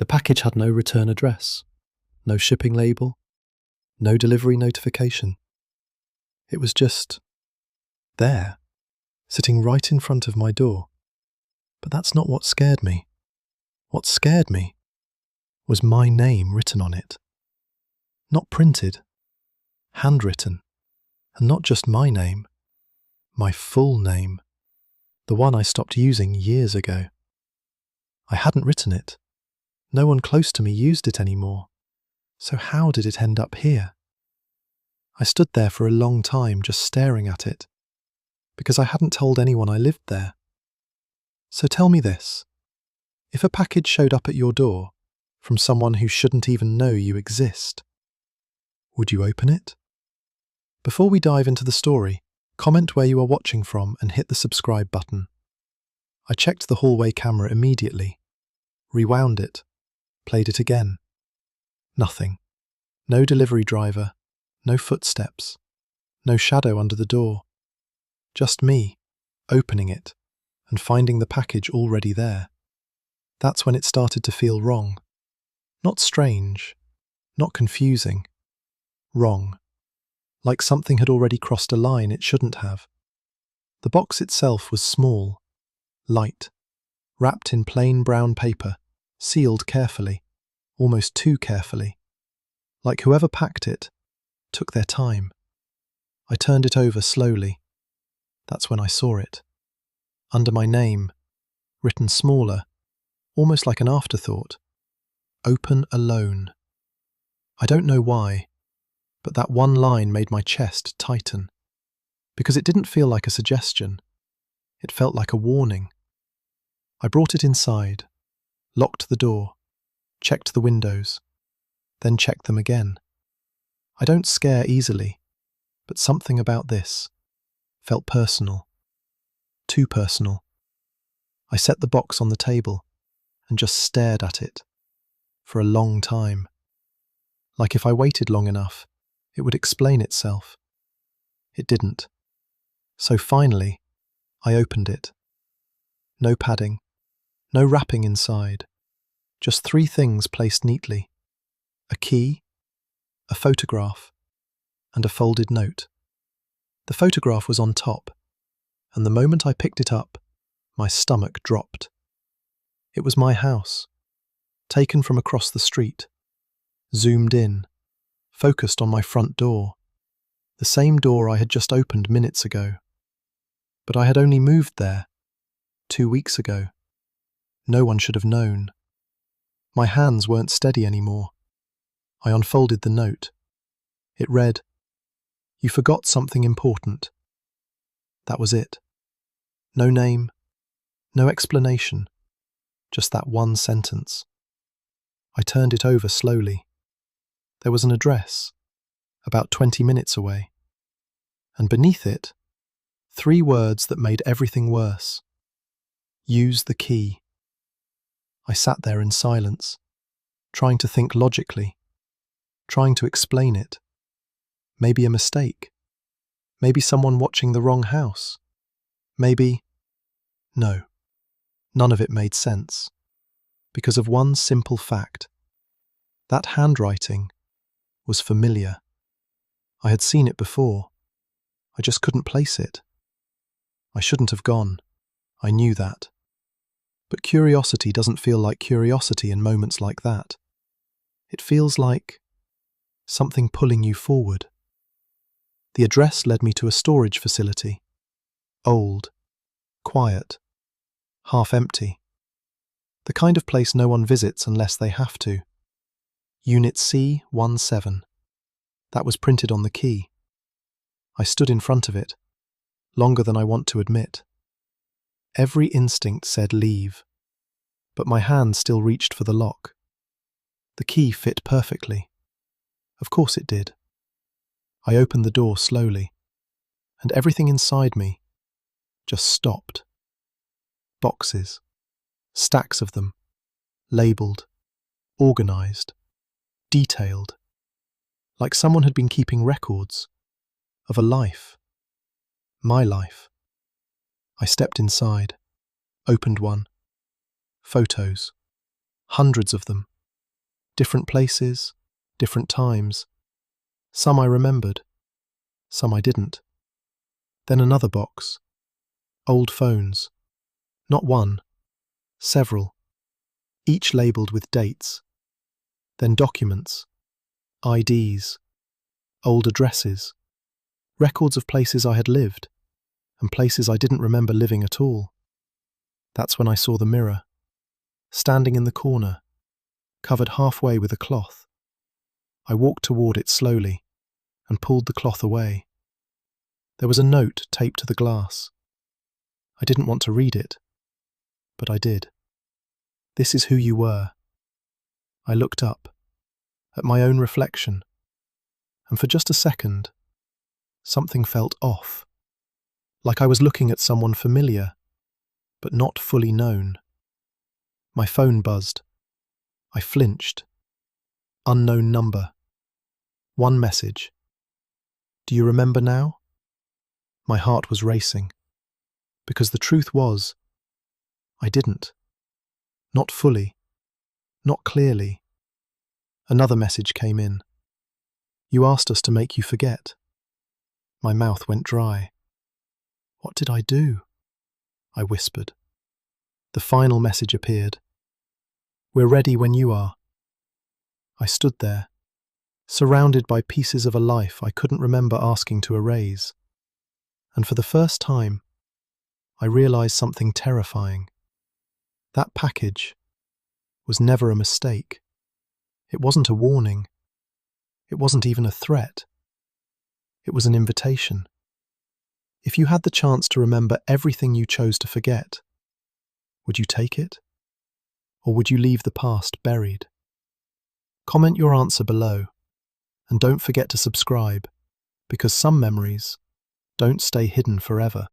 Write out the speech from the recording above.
The package had no return address, no shipping label, no delivery notification. It was just there, sitting right in front of my door. But that's not what scared me. What scared me was my name written on it. Not printed, handwritten, and not just my name, my full name, the one I stopped using years ago. I hadn't written it. No one close to me used it anymore. So how did it end up here? I stood there for a long time just staring at it, because I hadn't told anyone I lived there. So tell me this, if a package showed up at your door from someone who shouldn't even know you exist, would you open it? Before we dive into the story, comment where you are watching from and hit the subscribe button. I checked the hallway camera immediately, rewound it, played it again. Nothing. No delivery driver, no footsteps, no shadow under the door. Just me, opening it and finding the package already there. That's when it started to feel wrong. Not strange, not confusing. Wrong. Like something had already crossed a line it shouldn't have. The box itself was small, light, wrapped in plain brown paper, sealed carefully, almost too carefully. Like whoever packed it took their time. I turned it over slowly. That's when I saw it. Under my name, written smaller, almost like an afterthought. Open alone. I don't know why, but that one line made my chest tighten. Because it didn't feel like a suggestion. It felt like a warning. I brought it inside, locked the door, checked the windows, then checked them again. I don't scare easily, but something about this felt personal. Too personal. I set the box on the table and just stared at it for a long time. Like if I waited long enough, it would explain itself. It didn't. So finally, I opened it. No padding, no wrapping inside, just 3 things placed neatly. A key, a photograph, and a folded note. The photograph was on top, and the moment I picked it up, my stomach dropped. It was my house, taken from across the street, zoomed in, focused on my front door, the same door I had just opened minutes ago. But I had only moved there 2 weeks ago. No one should have known. My hands weren't steady anymore. I unfolded the note. It read, "You forgot something important." That was it. No name, no explanation, just that one sentence. I turned it over slowly. There was an address, about 20 minutes away. And beneath it, 3 words that made everything worse. Use the key. I sat there in silence, trying to think logically, trying to explain it. Maybe a mistake. Maybe someone watching the wrong house. Maybe... No. None of it made sense. Because of one simple fact. That handwriting was familiar. I had seen it before. I just couldn't place it. I shouldn't have gone. I knew that. But curiosity doesn't feel like curiosity in moments like that. It feels like something pulling you forward. The address led me to a storage facility. Old, quiet, half empty. The kind of place no one visits unless they have to. Unit C-17. That was printed on the key. I stood in front of it, longer than I want to admit. Every instinct said leave, but my hand still reached for the lock. The key fit perfectly. Of course it did. I opened the door slowly, and everything inside me just stopped. Boxes, stacks of them, labelled, organised, detailed, like someone had been keeping records of a life. My life. I stepped inside, opened one. Photos. Hundreds of them. Different places, different times. Some I remembered, some I didn't. Then another box. Old phones. Not one, several. Each labelled with dates. Then documents, IDs, old addresses, records of places I had lived, and places I didn't remember living at all. That's when I saw the mirror, standing in the corner, covered halfway with a cloth. I walked toward it slowly and pulled the cloth away. There was a note taped to the glass. I didn't want to read it, but I did. This is who you were. I looked up, at my own reflection, and for just a second, something felt off, like I was looking at someone familiar, but not fully known. My phone buzzed. I flinched. Unknown number. One message. Do you remember now? My heart was racing, because the truth was, I didn't. Not fully. Not clearly. Another message came in. You asked us to make you forget. My mouth went dry. What did I do? I whispered. The final message appeared. We're ready when you are. I stood there, surrounded by pieces of a life I couldn't remember asking to erase. And for the first time, I realized something terrifying. That package was never a mistake. It wasn't a warning. It wasn't even a threat. It was an invitation. If you had the chance to remember everything you chose to forget, would you take it? Or would you leave the past buried? Comment your answer below, and don't forget to subscribe, because some memories don't stay hidden forever.